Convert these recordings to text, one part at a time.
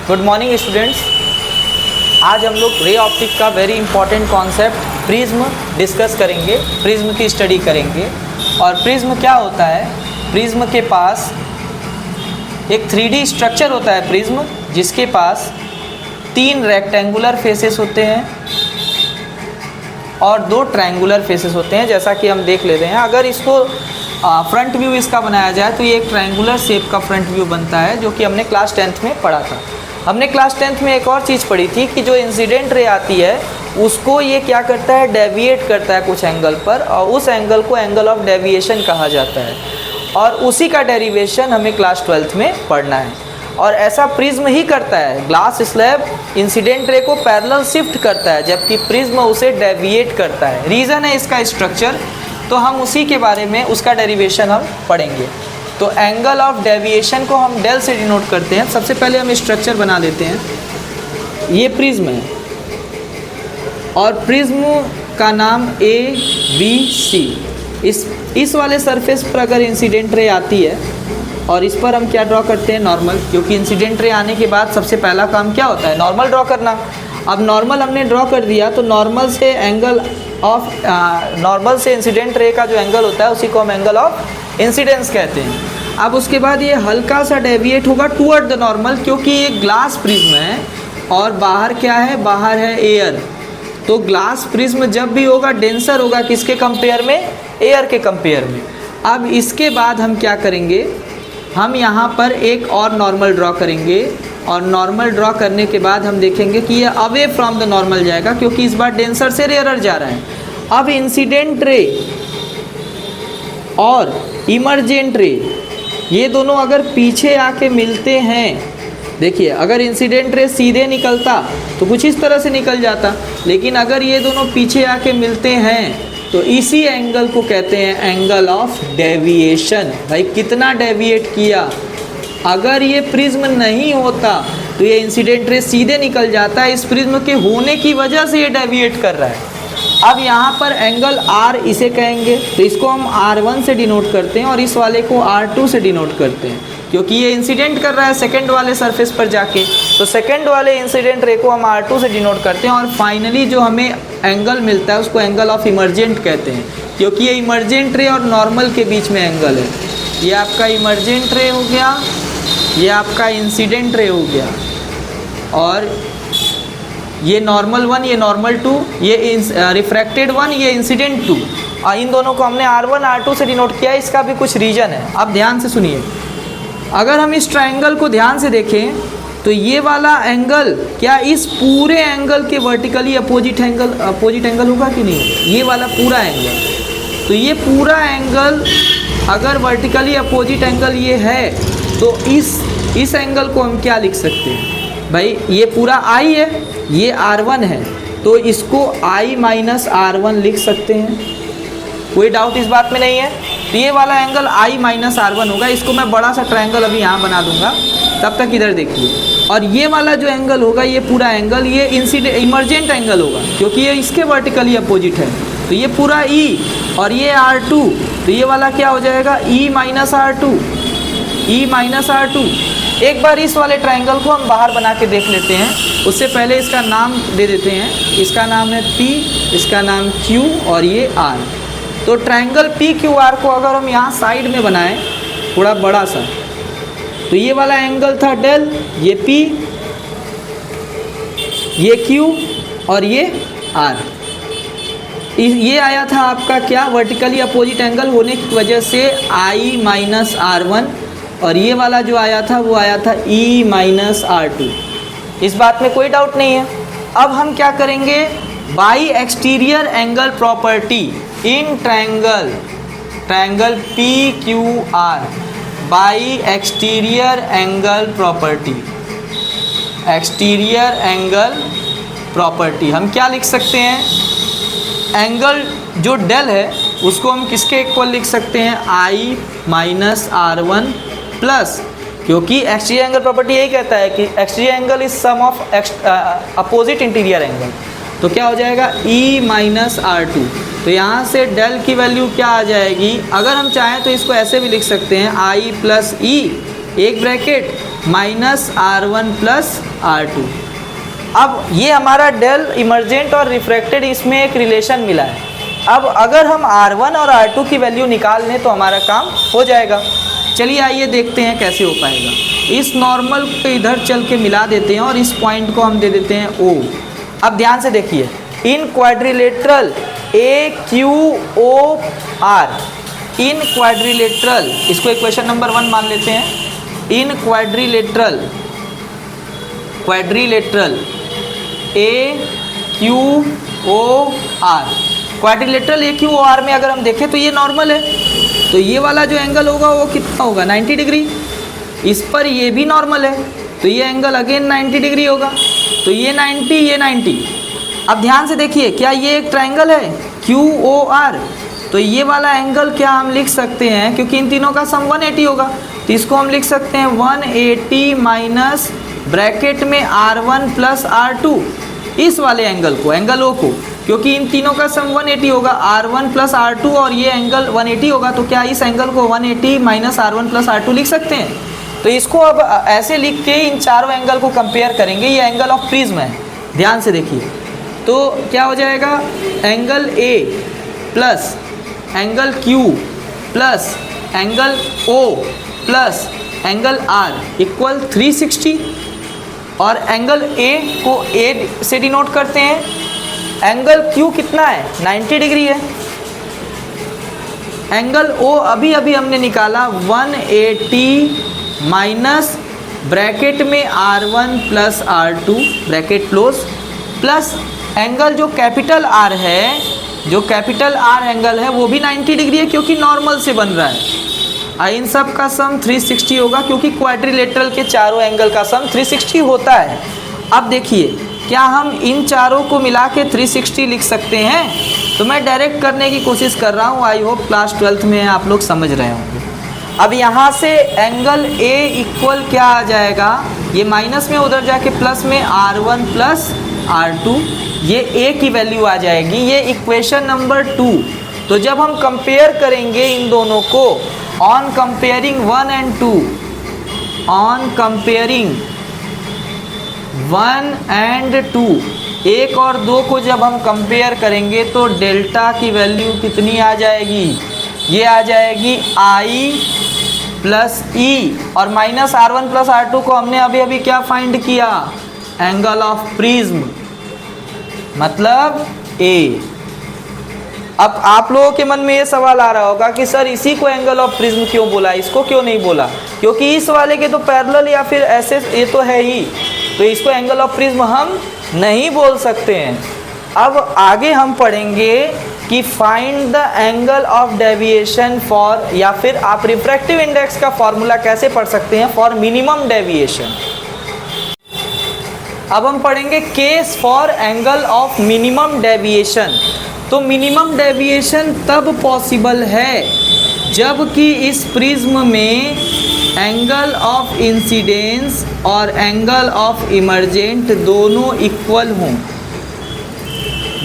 Good morning students. आज हम लोग रे ऑप्टिक का very important concept prism discuss करेंगे, प्रिज्म की स्टडी करेंगे। और प्रिज्म क्या होता है? प्रिज्म के पास एक 3D स्ट्रक्चर होता है प्रिज्म, जिसके पास 3 रेक्टेंगुलर फेसेस होते हैं और 2 ट्रायंगुलर फेसेस होते हैं। जैसा कि हम देख लेते हैं, अगर इसको फ्रंट व्यू इसका बनाया जाए तो ये एक ट्रायंगुलर शेप का फ्रंट व्यू बनता है, जो कि हमने क्लास 10th में पढ़ा था। हमने क्लास 10th में एक और चीज़ पढ़ी थी कि जो इंसिडेंट रे आती है उसको ये क्या करता है, डेविएट करता है कुछ एंगल पर, और उस एंगल को एंगल ऑफ डेविएशन कहा जाता है। और उसी का डेरिवेशन हमें क्लास 12th में पढ़ना है। और ऐसा प्रिज्म ही करता है। ग्लास स्लैब इंसिडेंट रे को पैरेलल शिफ्ट करता है, जबकि प्रिज्म उसे डेविएट करता है। रीज़न है इसका स्ट्रक्चर, तो हम उसी के बारे में उसका डेरिवेशन हम पढ़ेंगे। तो एंगल ऑफ डेविएशन को हम डेल से डिनोट करते हैं। सबसे पहले हम स्ट्रक्चर बना लेते हैं। ये प्रिज्म है और प्रिज्म का नाम ABC। इस वाले सरफेस पर अगर इंसिडेंट रे आती है और इस पर हम क्या ड्रॉ करते हैं, नॉर्मल, क्योंकि इंसिडेंट रे आने के बाद सबसे पहला काम क्या होता है, नॉर्मल ड्रॉ करना। अब नॉर्मल हमने ड्रॉ कर दिया तो नॉर्मल से एंगल ऑफ नॉर्मल से इंसिडेंट रे का जो एंगल होता है उसी को हम एंगल ऑफ इंसिडेंस कहते हैं। अब उसके बाद ये हल्का सा डेविएट होगा टुवर्ड द नॉर्मल, क्योंकि ये ग्लास प्रिज्म है और बाहर क्या है, बाहर है एयर। तो ग्लास प्रिज्म जब भी होगा डेंसर होगा किसके कंपेयर में, एयर के कंपेयर में। अब इसके बाद हम क्या करेंगे, हम यहाँ पर एक और नॉर्मल ड्रॉ करेंगे और नॉर्मल ड्रॉ करने के बाद हम देखेंगे कि ये अवे फ्रॉम द नॉर्मल जाएगा, क्योंकि इस बार डेंसर से रेयरर जा रहा है। अब इंसिडेंट रे और इमर्जेंट रे ये दोनों अगर पीछे आके मिलते हैं, देखिए अगर इंसिडेंट रे सीधे निकलता तो कुछ इस तरह से निकल जाता, लेकिन अगर ये दोनों पीछे आके मिलते हैं तो इसी एंगल को कहते हैं एंगल ऑफ डेविएशन। भाई कितना डेविएट किया। अगर ये प्रिज्म नहीं होता तो ये इंसिडेंट रे सीधे निकल जाता, इस प्रिज्म के होने की वजह से ये डेविएट कर रहा है। अब यहाँ पर एंगल R इसे कहेंगे, तो इसको हम R1 से डिनोट करते हैं और इस वाले को R2 से डिनोट करते हैं, क्योंकि ये इंसिडेंट कर रहा है सेकंड वाले सरफेस पर जाके। तो सेकंड वाले इंसिडेंट रे को हम R2 से डिनोट करते हैं। और फाइनली जो हमें एंगल मिलता है उसको एंगल ऑफ इमर्जेंट कहते हैं, क्योंकि ये इमर्जेंट रे और नॉर्मल के बीच में एंगल है। ये आपका इमर्जेंट रे हो गया, ये आपका इंसिडेंट रे हो गया, और ये नॉर्मल 1, ये नॉर्मल 2, ये रिफ्रैक्टेड 1, ये इंसिडेंट 2। और इन दोनों को हमने R1 R2 से डिनोट किया है। इसका भी कुछ रीजन है, अब ध्यान से सुनिए। अगर हम इस ट्रायंगल को ध्यान से देखें तो ये वाला एंगल क्या इस पूरे एंगल के वर्टिकली अपोजिट एंगल होगा कि नहीं, ये वाला पूरा एंगल। तो ये पूरा एंगल अगर वर्टिकली अपोजिट एंगल ये है तो इस एंगल को हम क्या लिख सकते हैं, भाई ये पूरा I है, ये R1 है, तो इसको I माइनस R1 लिख सकते हैं। कोई डाउट इस बात में नहीं है। तो ये वाला एंगल I माइनस R1 होगा। इसको मैं बड़ा सा ट्रायंगल अभी यहाँ बना दूंगा, तब तक इधर देखिए। और ये वाला जो एंगल होगा, ये पूरा एंगल, ये इमर्जेंट एंगल होगा, क्योंकि ये इसके वर्टिकली अपोजिट है। तो ये पूरा E और ये R2, तो ये वाला क्या हो जाएगा, E minus R2, E minus R2। एक बार इस वाले ट्रायंगल को हम बाहर बना के देख लेते हैं। उससे पहले इसका नाम दे देते हैं। इसका नाम है P, इसका नाम Q और ये R। तो ट्रायंगल PQR को अगर हम यहाँ साइड में बनाएं थोड़ा बड़ा सा, तो ये वाला एंगल था डेल, ये P, ये Q और ये R। ये आया था आपका क्या, वर्टिकली अपोजिट एंगल होने की वजह से I माइनस R1, और ये वाला जो आया था वो आया था E माइनस R2। इस बात में कोई डाउट नहीं है। अब हम क्या करेंगे, by exterior angle property in triangle PQR, by exterior angle property हम क्या लिख सकते हैं, एंगल जो डेल है उसको हम किसके इक्वल लिख सकते हैं, I माइनस R1 प्लस, क्योंकि एक्सटीरियर एंगल प्रॉपर्टी यही कहता है कि exterior angle is sum of opposite interior angle. तो क्या हो जाएगा, E माइनस R2। तो यहाँ से डेल की वैल्यू क्या आ जाएगी, अगर हम चाहें तो इसको ऐसे भी लिख सकते हैं I प्लस E एक bracket minus R1 plus R2। अब ये हमारा डेल इमर्जेंट और रिफ्रैक्टेड, इसमें एक रिलेशन मिला है। अब अगर हम R1 और R2 की वैल्यू निकाल लें तो हमारा काम हो जाएगा। चलिए आइए देखते हैं कैसे हो पाएगा। इस नॉर्मल को इधर चल के मिला देते हैं और इस पॉइंट को हम दे देते हैं O। अब ध्यान से देखिए, इन क्वाड्रिलेटरल AQOR, इन क्वाड्रिलेटरल, इसको इक्वेशन नंबर 1 मान लेते हैं। इन क्वाड्रिलेटरल AQOR, क्वाड्रिलेटरल AQOR में अगर हम देखें तो ये नॉर्मल है, तो ये वाला जो एंगल होगा वो कितना होगा, 90 डिग्री। इस पर ये भी नॉर्मल है, तो ये एंगल अगेन 90 डिग्री होगा। तो ये 90, ये 90। अब ध्यान से देखिए, क्या ये एक ट्रायंगल है QOR, तो ये वाला एंगल क्या हम लिख सकते हैं, क्योंकि इन तीनों का सम 180 होगा, तो इसको हम लिख सकते हैं 180 माइनस ब्रैकेट में R1 प्लस R2, इस वाले एंगल को, एंगल O को, क्योंकि इन तीनों का सम 180 होगा, R1 प्लस R2 और ये एंगल 180 होगा, तो क्या इस एंगल को 180 माइनस R1 प्लस R2 लिख सकते हैं। तो इसको अब ऐसे लिख के इन चारों एंगल को कंपेयर करेंगे। ये एंगल ऑफ प्रिज्म है, ध्यान से देखिए, तो क्या हो जाएगा, angle A plus angle Q plus angle O plus angle R equal 360, और एंगल A को A से डिनोट करते हैं। एंगल Q कितना है, 90 डिग्री है। एंगल O अभी अभी हमने निकाला 180 माइनस ब्रैकेट में R1 plus R2 bracket close, plus angle जो कैपिटल R है, जो कैपिटल R एंगल है वो भी 90 डिग्री है, क्योंकि नॉर्मल से बन रहा है। इन सब का सम 360 होगा, क्योंकि क्वाड्रिलेटरल के चारों एंगल का सम 360 होता है। अब देखिए, क्या हम इन चारों को मिला के 360 लिख सकते हैं, तो मैं डायरेक्ट करने की कोशिश कर रहा हूँ। आई होप क्लास 12th में आप लोग समझ रहे होंगे। अब यहाँ से एंगल A इक्वल क्या आ जाएगा, ये माइनस में उधर जाके प्लस में R1 प्लस R2, ये A की वैल्यू आ जाएगी, ये इक्वेशन नंबर 2। तो जब हम कंपेयर करेंगे इन दोनों को, on comparing 1 and 2, on comparing 1 and 2, 1 और 2 को जब हम कंपेयर करेंगे तो डेल्टा की वैल्यू कितनी आ जाएगी, ये आ जाएगी I प्लस E, और माइनस R1 प्लस R2 को हमने अभी अभी क्या फाइंड किया, एंगल ऑफ प्रिज्म, मतलब A। अब आप लोगों के मन में ये सवाल आ रहा होगा कि सर इसी को एंगल ऑफ प्रिज्म क्यों बोला, इसको क्यों नहीं बोला, क्योंकि इस वाले के तो पैरेलल या फिर ऐसे ये तो है ही, तो इसको एंगल ऑफ प्रिज्म हम नहीं बोल सकते हैं। अब आगे हम पढ़ेंगे कि find the angle of deviation for, या फिर आप रिफ्रैक्टिव इंडेक्स का फॉर्मूला कैसे पढ़ सकते हैं फॉर मिनिमम डेविएशन। अब हम पढ़ेंगे case for angle of minimum deviation. तो मिनिमम डेविएशन तब पॉसिबल है जबकि इस प्रिज्म में एंगल ऑफ इंसिडेंस और एंगल ऑफ इमर्जेंट दोनों इक्वल हों।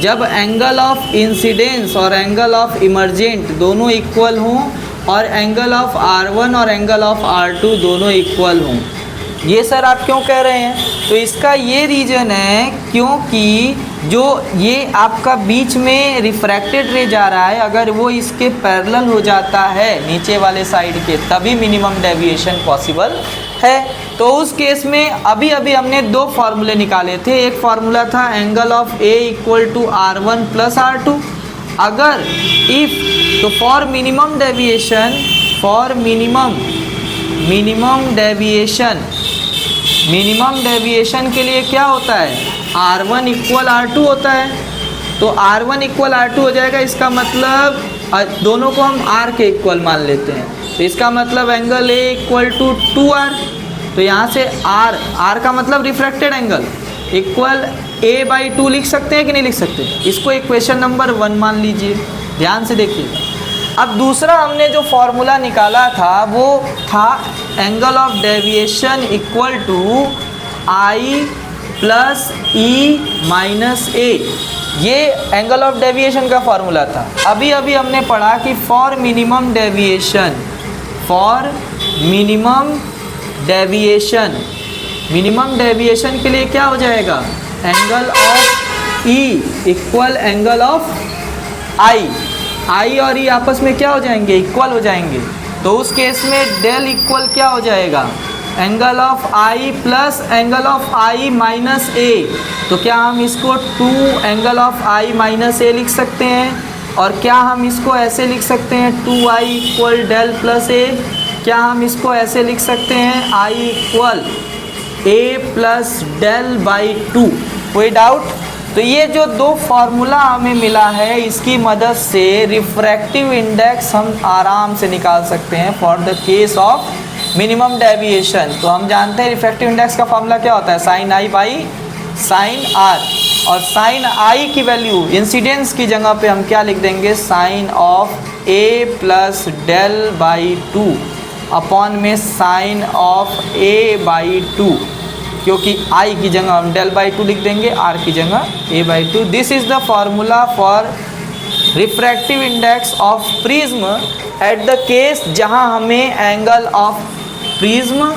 जब एंगल ऑफ इंसिडेंस और एंगल ऑफ इमर्जेंट दोनों इक्वल हों, और एंगल ऑफ R1 और एंगल ऑफ R2 दोनों इक्वल हों। ये सर आप क्यों कह रहे हैं, तो इसका ये रीज़न है क्योंकि जो ये आपका बीच में रिफ्रैक्टेड रे जा रहा है, अगर वो इसके पैरेलल हो जाता है नीचे वाले साइड के, तभी मिनिमम डेविएशन पॉसिबल है। तो उस केस में अभी अभी हमने दो फार्मूले निकाले थे। एक फार्मूला था angle of A equal to R1 plus R2। अगर इफ़, तो for minimum deviation, for minimum deviation के लिए क्या होता है, R1 इक्वल R2 होता है। तो R1 इक्वल R2 हो जाएगा, इसका मतलब दोनों को हम R के इक्वल मान लेते हैं, तो इसका मतलब angle A equal to 2R। तो यहाँ से R का मतलब रिफ्रैक्टेड एंगल इक्वल A/2 लिख सकते हैं कि नहीं लिख सकते, इसको इक्वेशन नंबर 1 मान लीजिए, ध्यान से देखिएगा। अब दूसरा हमने जो फॉर्मूला निकाला था वो था angle of deviation equal to I plus E minus A। ये एंगल ऑफ डेविएशन का फॉर्मूला था। अभी अभी हमने पढ़ा कि for minimum deviation, minimum deviation के लिए क्या हो जाएगा, angle of E equal angle of I. I और ई आपस में क्या हो जाएंगे, इक्वल हो जाएंगे। तो उस केस में डेल इक्वल क्या हो जाएगा, angle of I plus angle of I minus A. तो क्या हम इसको 2 angle of I minus A लिख सकते हैं, और क्या हम इसको ऐसे लिख सकते हैं 2i इक्वल डेल प्लस ए। क्या हम इसको ऐसे लिख सकते हैं i equal A plus del by 2। कोई डाउट? तो ये जो दो फार्मूला हमें मिला है, इसकी मदद से रिफ्रैक्टिव इंडेक्स हम आराम से निकाल सकते हैं for the case of minimum deviation. तो हम जानते हैं रिफ्रैक्टिव इंडेक्स का फार्मूला क्या होता है, sine I by sine R. और साइन आई की वैल्यू इंसिडेंस की जगह पे हम क्या लिख देंगे, sine of A plus del by 2 upon में साइन ऑफ ए बाई 2, क्योंकि आई की जगह हम डेल बाई 2 लिख देंगे, आर की जगह A by 2। This is the formula for refractive index of prism at the case जहां हमें एंगल ऑफ प्रिज्म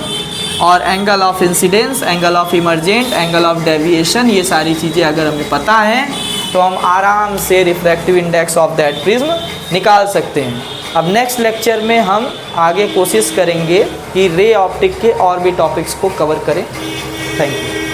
और angle of incidence, angle of emergent, angle of deviation, ये सारी चीज़ें अगर हमें पता हैं तो हम आराम से refractive index of that prism निकाल सकते हैं। अब नेक्स्ट लेक्चर में हम आगे कोशिश करेंगे कि रे ऑप्टिक के और भी टॉपिक्स को कवर करें। Thank you.